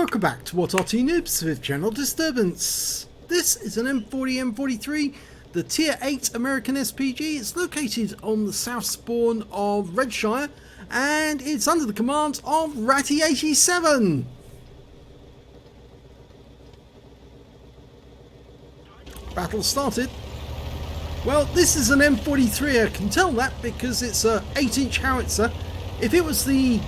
Welcome back to What Arty Noobs with General Disturbance. This is an M40 M43, the Tier 8 American SPG. It's located on the south spawn of Redshire and it's under the command of Ratty87. Battle started. Well, this is an M43, I can tell that because it's a 8-inch howitzer. If it was the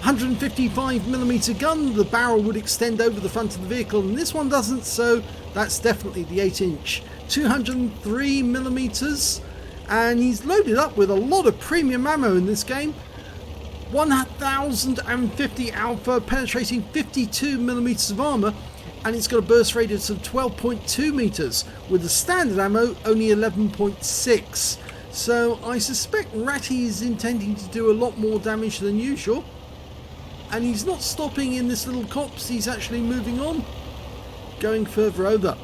155mm gun, the barrel would extend over the front of the vehicle, and this one doesn't, so that's definitely the 8-inch. 203mm, and he's loaded up with a lot of premium ammo in this game. 1050 alpha, penetrating 52mm of armour, and it's got a burst radius of 12.2 meters, with the standard ammo only 11.6. So I suspect Ratty is intending to do a lot more damage than usual. And he's not stopping in this little copse, he's actually moving on, going further over.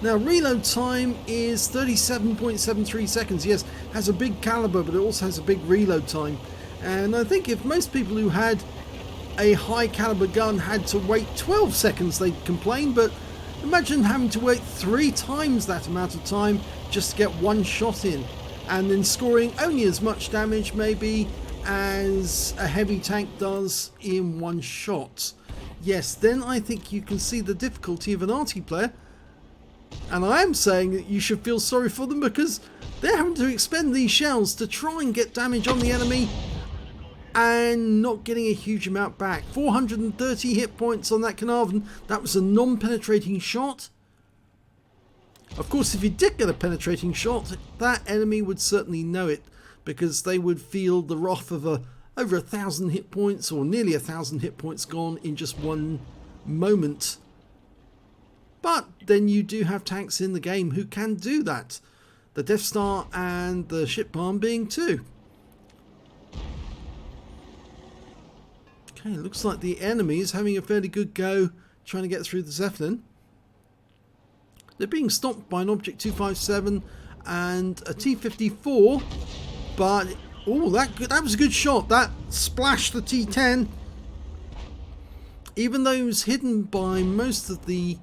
Now reload time is 37.73 seconds. Yes, has a big caliber, but it also has a big reload time. And I think if most people who had a high caliber gun had to wait 12 seconds, they'd complain, but imagine having to wait 3 times that amount of time just to get one shot in, and then scoring only as much damage maybe as a heavy tank does in one shot. Yes, then I think you can see the difficulty of an Arty player, and I am saying that you should feel sorry for them because they're having to expend these shells to try and get damage on the enemy and not getting a huge amount back. 430 hit points on that Carnarvon. That was a non-penetrating shot. Of course, if you did get a penetrating shot, that enemy would certainly know it, because they would feel the wrath of over 1,000 hit points, or nearly 1,000 hit points gone in just one moment. But then you do have tanks in the game who can do that. The Death Star and the Ship Bomb being two. Okay, looks like the enemy is having a fairly good go trying to get through the Zeppelin. They're being stopped by an Object 257 and a T-54. But, oh, that was a good shot. That splashed the T-10. Even though he was hidden by most of the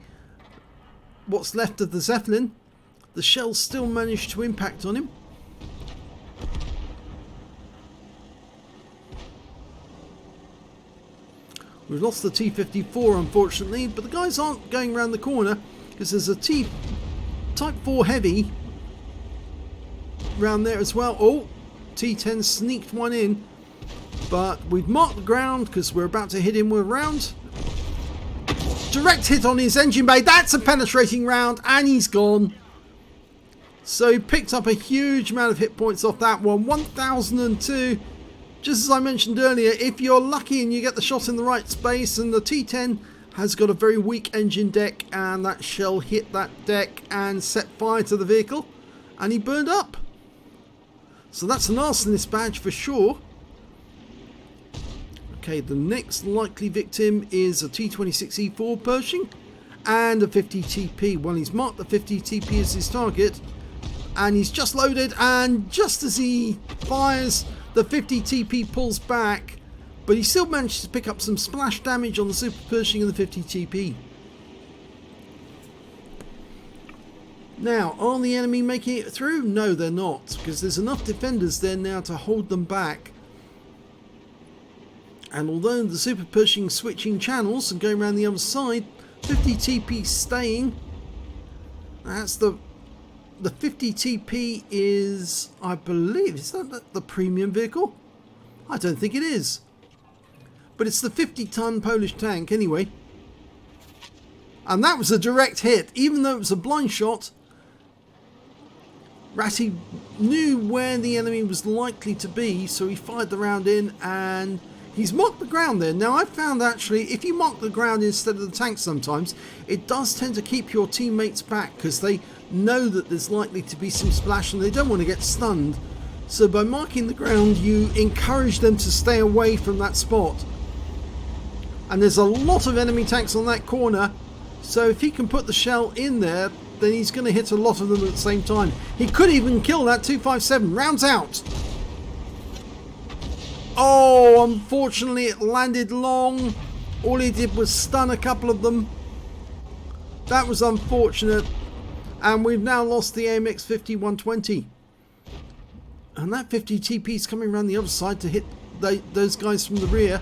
what's left of the Zeppelin, the shells still managed to impact on him. We've lost the T-54 unfortunately, but the guys aren't going around the corner because there's a Type 4 Heavy around there as well. Oh, T-10 sneaked one in, but we've marked the ground because we're about to hit him with a round. Direct hit on his engine bay. That's a penetrating round, and he's gone. So he picked up a huge amount of hit points off that one. 1002. Just as I mentioned earlier, if you're lucky and you get the shot in the right space, and the T-10 has got a very weak engine deck, and that shell hit that deck and set fire to the vehicle, and he burned up. So that's an arsonist badge for sure. Okay, the next likely victim is a T-26E4 Pershing and a 50 TP. Well, he's marked the 50 TP as his target, and he's just loaded, and just as he fires, the 50 TP pulls back, but he still managed to pick up some splash damage on the Super Pershing and the 50 TP. Now, are the enemy making it through? No, they're not, because there's enough defenders there now to hold them back. And although the Super Pershing switching channels and going around the other side, 50 TP staying. That's the 50 TP is, I believe, is that the premium vehicle? I don't think it is. But it's the 50-ton Polish tank anyway. And that was a direct hit, even though it was a blind shot. Ratty knew where the enemy was likely to be, so he fired the round in, and he's marked the ground there. Now, I've found actually, if you mark the ground instead of the tank sometimes, it does tend to keep your teammates back, because they know that there's likely to be some splash and they don't want to get stunned. So by marking the ground, you encourage them to stay away from that spot. And there's a lot of enemy tanks on that corner, so if he can put the shell in there, then he's going to hit a lot of them at the same time. He could even kill that 257. Rounds out. Oh, unfortunately it landed long. All he did was stun a couple of them. That was unfortunate. And we've now lost the AMX50 120. And that 50 TP is coming around the other side to hit those guys from the rear.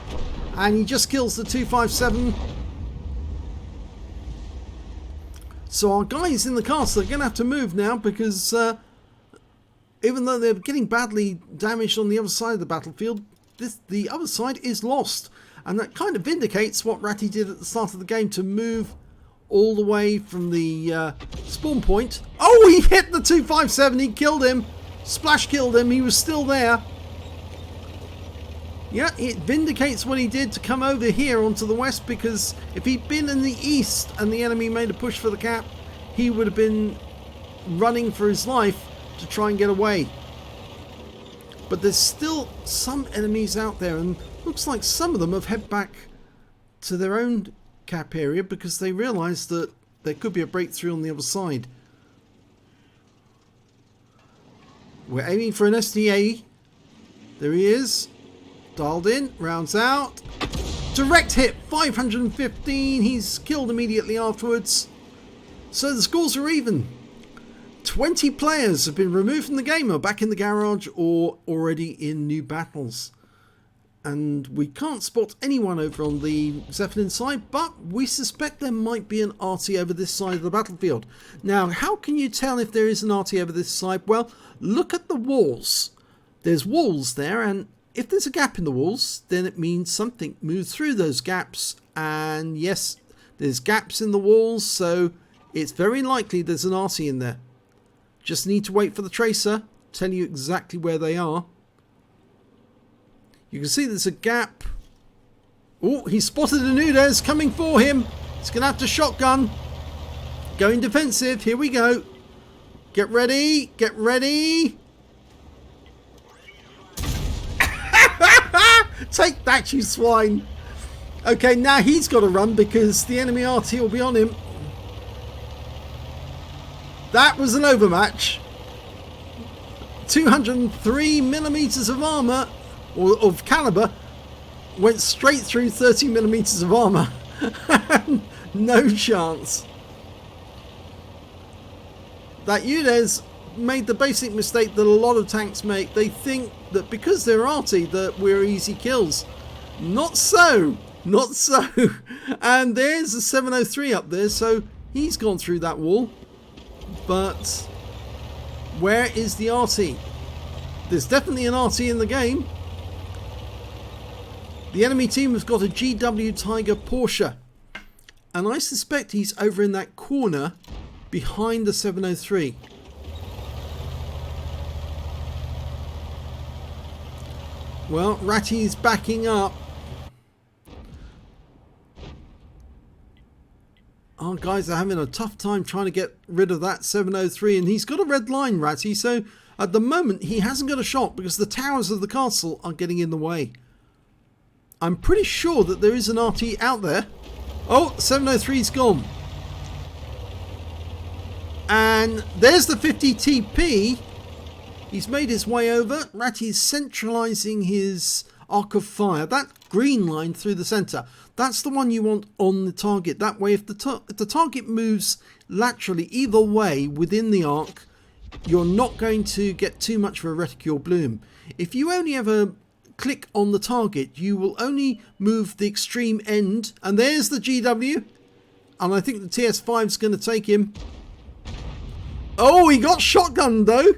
And he just kills the 257. So our guys in the castle are going to have to move now because even though they're getting badly damaged on the other side of the battlefield, the other side is lost. And that kind of vindicates what Ratty did at the start of the game to move all the way from the spawn point. Oh, he hit the 257. He killed him. Splash killed him. He was still there. Yeah, it vindicates what he did to come over here onto the west, because if he'd been in the east and the enemy made a push for the cap, he would have been running for his life to try and get away. But there's still some enemies out there, and looks like some of them have headed back to their own cap area because they realise that there could be a breakthrough on the other side. We're aiming for an SDA. There he is. Dialed in, rounds out. Direct hit, 515. He's killed immediately afterwards. So the scores are even. 20 players have been removed from the game, or back in the garage, or already in new battles. And we can't spot anyone over on the Zeppelin side, but we suspect there might be an Arty over this side of the battlefield. Now, how can you tell if there is an Arty over this side? Well, look at the walls. There's walls there, and if there's a gap in the walls, then it means something moved through those gaps. And yes, there's gaps in the walls, so it's very likely there's an Arty in there. Just need to wait for the tracer, tell you exactly where they are. You can see there's a gap. Oh, he spotted a Nudez coming for him. He's going to have to shotgun. Going defensive. Here we go. Get ready. Get ready. Take that, you swine. Okay, now he's got to run because the enemy RT will be on him. That was an overmatch. 203 millimeters of armor, or of caliber, went straight through 30 millimeters of armor. No chance. That Yudez made the basic mistake that a lot of tanks make. They think that because they're arty that we're easy kills. Not so. Not so. And there's a 703 up there, so he's gone through that wall. But where is the Arty? There's definitely an Arty in the game. The enemy team has got a GW Tiger Porsche, and I suspect he's over in that corner behind the 703. Well, Ratty's backing up. Our guys are having a tough time trying to get rid of that 703, and he's got a red line, Ratty, so at the moment he hasn't got a shot because the towers of the castle are getting in the way. I'm pretty sure that there is an RT out there. Oh, 703's gone. And there's the 50 TP. He's made his way over. Ratty's centralizing his arc of fire. That green line through the center, that's the one you want on the target. That way, if the target moves laterally either way within the arc, you're not going to get too much of a reticule bloom. If you only ever click on the target, you will only move the extreme end. And there's the GW. And I think the TS5 is going to take him. Oh, he got shotgunned though.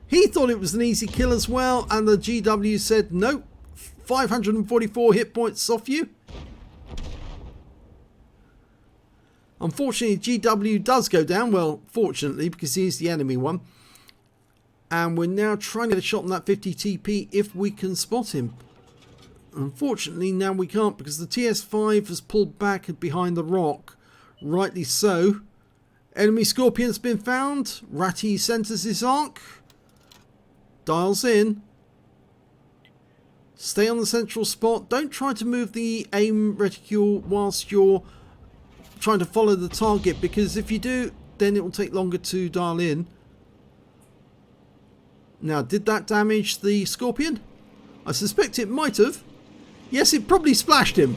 He thought it was an easy kill as well. And the GW said, nope, 544 hit points off you. Unfortunately, GW does go down. Well, fortunately, because he's the enemy one. And we're now trying to get a shot on that 50 TP if we can spot him. Unfortunately, now we can't because the TS5 has pulled back behind the rock. Rightly so. Enemy Scorpion's been found. Ratty centers his arc. Dials in. Stay on the central spot. Don't try to move the aim reticule whilst you're trying to follow the target, because if you do, then it will take longer to dial in. Now, did that damage the Scorpion? I suspect it might have. Yes, it probably splashed him.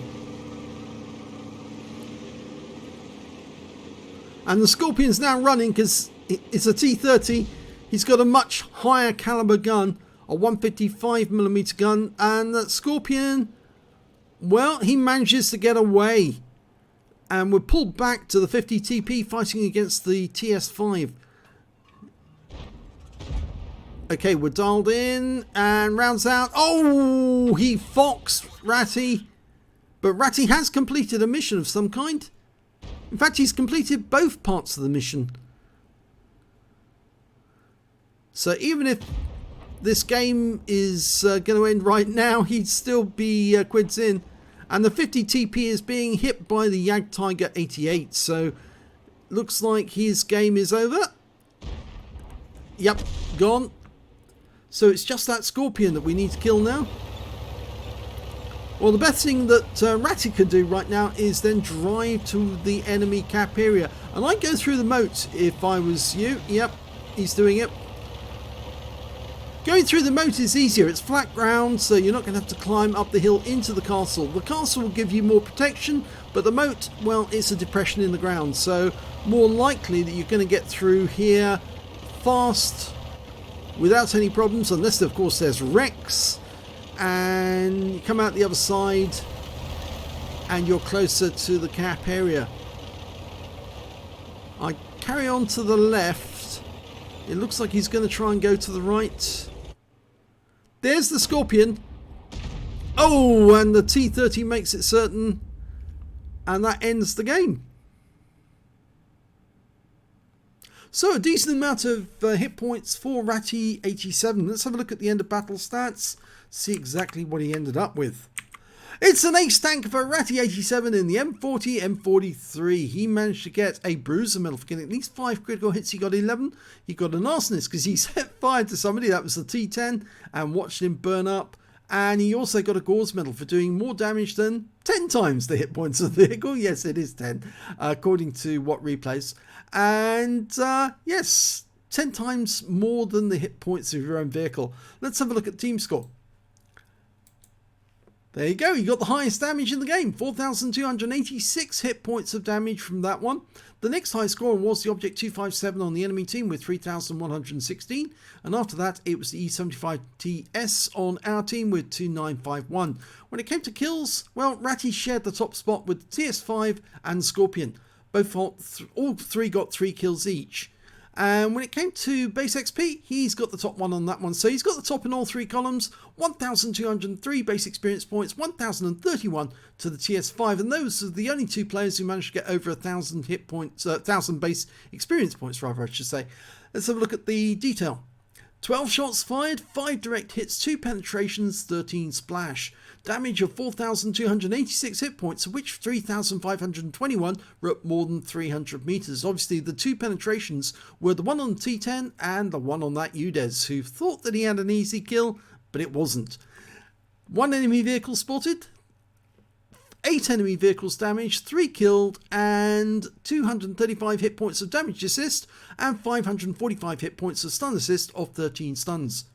And the Scorpion's now running because it's a T30. He's got a much higher caliber gun, a 155mm gun, and that Scorpion, well, he manages to get away. And we're pulled back to the 50 TP fighting against the TS5. Okay, we're dialed in and rounds out. Oh, he foxed Ratty. But Ratty has completed a mission of some kind. In fact, he's completed both parts of the mission. So even if this game is going to end right now, he'd still be quids in. And the 50 TP is being hit by the Jagdtiger 88. So looks like his game is over. Yep, gone. So it's just that Scorpion that we need to kill now. Well, the best thing that Ratty can do right now is then drive to the enemy cap area. And I'd go through the moat if I was you. Yep, he's doing it. Going through the moat is easier. It's flat ground, so you're not going to have to climb up the hill into the castle. The castle will give you more protection, but the moat, well, it's a depression in the ground. So more likely that you're going to get through here fast without any problems, unless of course there's wrecks. And you come out the other side and you're closer to the cap area. I carry on to the left. It looks like he's going to try and go to the right. There's the Scorpion. Oh, and the T30 makes it certain. And that ends the game. So a decent amount of hit points for Ratty 87. Let's have a look at the end of battle stats. See exactly what he ended up with. It's an ace tank for Ratty 87 in the M40, M43. He managed to get a bruiser medal for getting at least 5 critical hits. He got 11. He got an arsonist because he set fire to somebody. That was the T10 and watched him burn up. And he also got a Gore's medal for doing more damage than 10 times the hit points of the vehicle. Yes, it is 10, according to what replays. And yes, 10 times more than the hit points of your own vehicle. Let's have a look at team score. There you go, you got the highest damage in the game, 4,286 hit points of damage from that one. The next highest score was the Object 257 on the enemy team with 3,116, and after that it was the E75TS on our team with 2,951. When it came to kills, well, Ratty shared the top spot with the TS5 and Scorpion. All three got 3 kills each. And when it came to base XP, he's got the top one on that one. So he's got the top in all 3 columns, 1,203 base experience points, 1,031 to the TS5. And those are the only 2 players who managed to get over 1,000 hit points, 1,000 base experience points, rather, I should say. Let's have a look at the detail. 12 shots fired, 5 direct hits, 2 penetrations, 13 splash. Damage of 4,286 hit points, of which 3,521 were up more than 300 meters. Obviously, the 2 penetrations were the one on the T10 and the one on that UDES, who thought that he had an easy kill, but it wasn't. 1 enemy vehicle spotted, 8 enemy vehicles damaged, 3 killed, and 235 hit points of damage assist, and 545 hit points of stun assist of 13 stuns.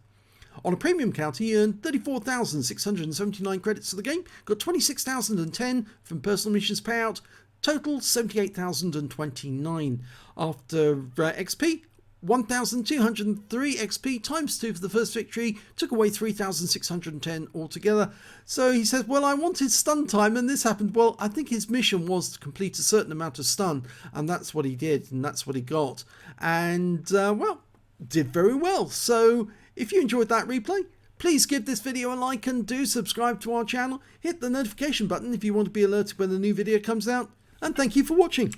On a premium count, he earned 34,679 credits for the game, got 26,010 from personal missions payout, total 78,029. After XP, 1,203 XP times 2 for the first victory, took away 3,610 altogether. So he says, well, I wanted stun time and this happened. Well, I think his mission was to complete a certain amount of stun, and that's what he did, and that's what he got. And, well, did very well. So if you enjoyed that replay, please give this video a like and do subscribe to our channel. Hit the notification button if you want to be alerted when a new video comes out. And thank you for watching.